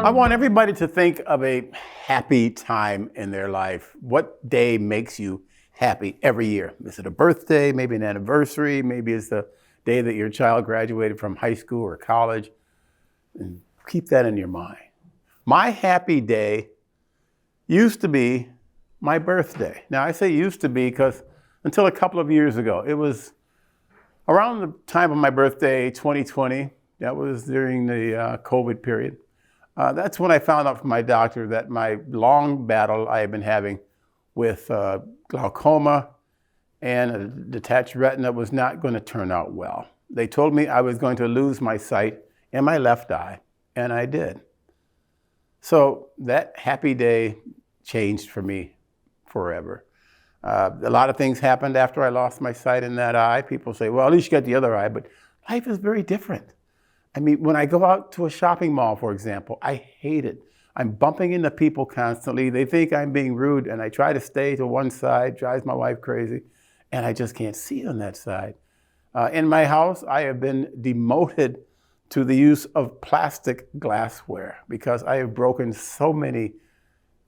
I want everybody to think of a happy time in their life. What day makes you happy every year? Is it a birthday, maybe an anniversary, maybe it's the day that your child graduated from high school or college? And keep that in your mind. My happy day used to be my birthday. Now I say used to be because until a couple of years ago, it was around the time of my birthday, 2020, that was during the COVID period. That's when I found out from my doctor that my long battle I had been having with glaucoma and a detached retina was not going to turn out well. They told me I was going to lose my sight in my left eye, and I did. So that happy day changed for me forever. A lot of things happened after I lost my sight in that eye. People say, well, at least you got the other eye, but life is very different. I mean, when I go out to a shopping mall, for example, I hate it. I'm bumping into people constantly. They think I'm being rude, and I try to stay to one side, drives my wife crazy, and I just can't see on that side. In my house, I have been demoted to the use of plastic glassware because I have broken so many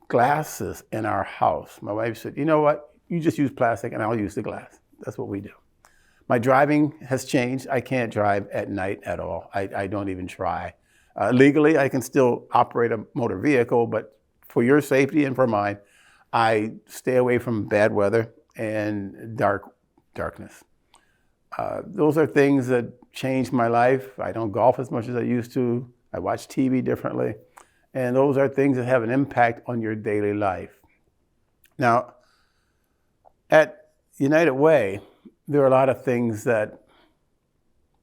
glasses in our house. My wife said, you know what? You just use plastic and I'll use the glass. That's what we do. My driving has changed. I can't drive at night at all. I don't even try. Legally, I can still operate a motor vehicle, but for your safety and for mine, I stay away from bad weather and darkness. Those are things that changed my life. I don't golf as much as I used to. I watch TV differently. And those are things that have an impact on your daily life. Now, at United Way, there are a lot of things that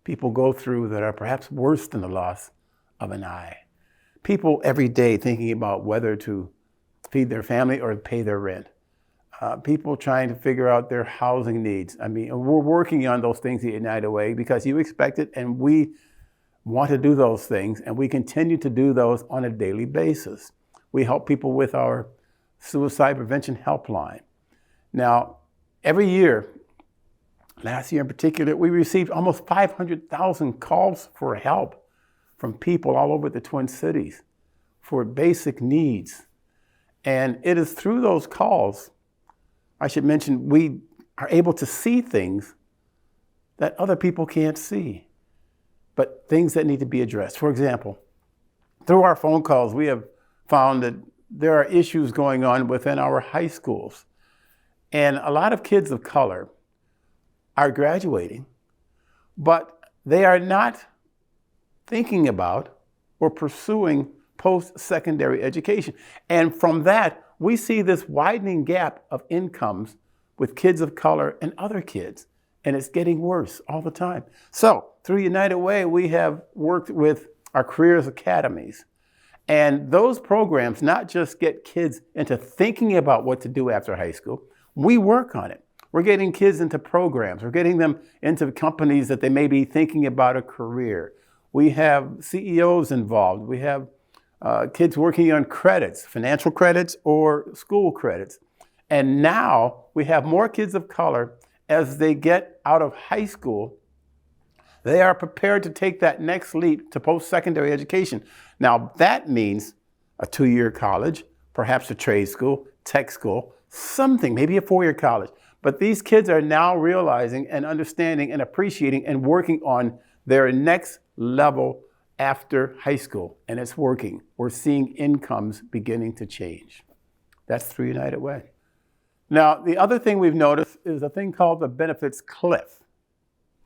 people go through that are perhaps worse than the loss of an eye. People every day thinking about whether to feed their family or pay their rent. People trying to figure out their housing needs. I mean, we're working on those things at United Way because you expect it, and we want to do those things, and we continue to do those on a daily basis. We help people with our suicide prevention helpline. Now, every year, last year in particular, we received almost 500,000 calls for help from people all over the Twin Cities for basic needs. And it is through those calls, I should mention, we are able to see things that other people can't see, but things that need to be addressed. For example, through our phone calls, we have found that there are issues going on within our high schools. And a lot of kids of color are graduating, but they are not thinking about or pursuing post-secondary education. And from that, we see this widening gap of incomes with kids of color and other kids, and it's getting worse all the time. So through United Way, we have worked with our careers academies. And those programs not just get kids into thinking about what to do after high school, we work on it. We're getting kids into programs. We're getting them into companies that they may be thinking about a career. We have CEOs involved. We have kids working on credits, financial credits or school credits. And now we have more kids of color as they get out of high school. They are prepared to take that next leap to post-secondary education. Now that means a 2-year college, perhaps a trade school, tech school, something, maybe a 4-year college. But these kids are now realizing and understanding and appreciating and working on their next level after high school, and it's working. We're seeing incomes beginning to change. That's through United Way. Now, the other thing we've noticed is a thing called the benefits cliff.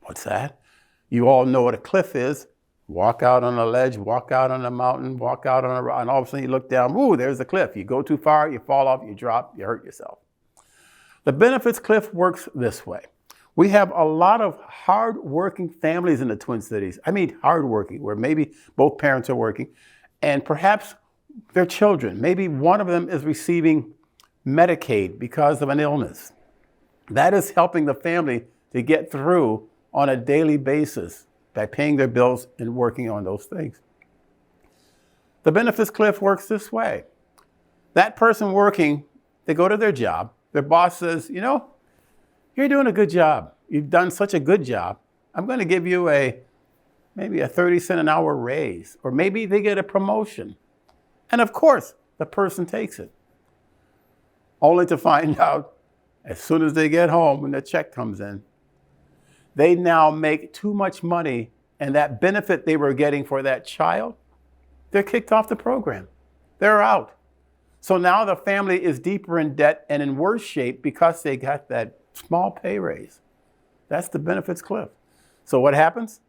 What's that? You all know what a cliff is. Walk out on a ledge, walk out on a mountain, walk out on a rock, and all of a sudden you look down, ooh, there's a cliff. You go too far, you fall off, you drop, you hurt yourself. The benefits cliff works this way. We have a lot of hard-working families in the Twin Cities. I mean hard-working, where maybe both parents are working, and perhaps their children, maybe one of them is receiving Medicaid because of an illness. That is helping the family to get through on a daily basis by paying their bills and working on those things. The benefits cliff works this way. That person working, they go to their job. Their boss says, you know, you're doing a good job. You've done such a good job. I'm going to give you maybe a 30 cent an hour raise, or maybe they get a promotion. And of course, the person takes it. Only to find out, as soon as they get home, when the check comes in, they now make too much money, and that benefit they were getting for that child, they're kicked off the program. They're out. So now the family is deeper in debt and in worse shape because they got that small pay raise. That's the benefits cliff. So what happens?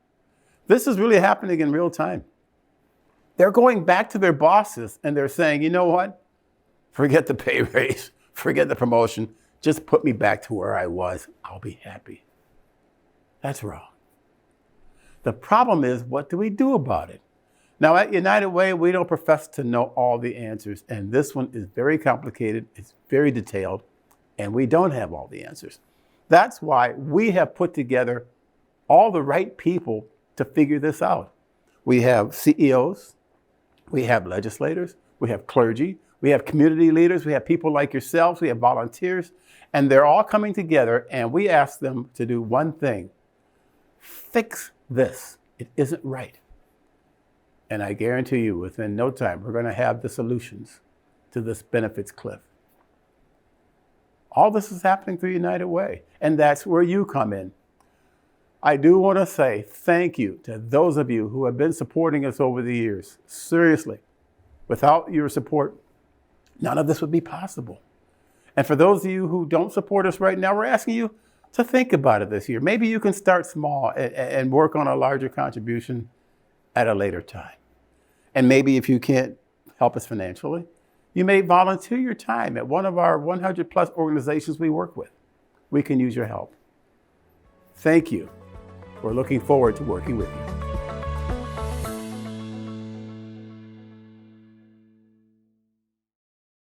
This is really happening in real time. They're going back to their bosses and they're saying, you know what? Forget the pay raise, forget the promotion, just put me back to where I was. I'll be happy. That's wrong. The problem is, what do we do about it? Now at United Way, we don't profess to know all the answers, and this one is very complicated, it's very detailed, and we don't have all the answers. That's why we have put together all the right people to figure this out. We have CEOs, we have legislators, we have clergy, we have community leaders, we have people like yourselves, we have volunteers, and they're all coming together, and we ask them to do one thing: fix this. It isn't right. And I guarantee you, within no time, we're going to have the solutions to this benefits cliff. All this is happening through United Way, and that's where you come in. I do want to say thank you to those of you who have been supporting us over the years. Seriously, without your support, none of this would be possible. And for those of you who don't support us right now, we're asking you to think about it this year. Maybe you can start small and work on a larger contribution at a later time. And maybe if you can't help us financially, you may volunteer your time at one of our 100 plus organizations we work with. We can use your help. Thank you. We're looking forward to working with you.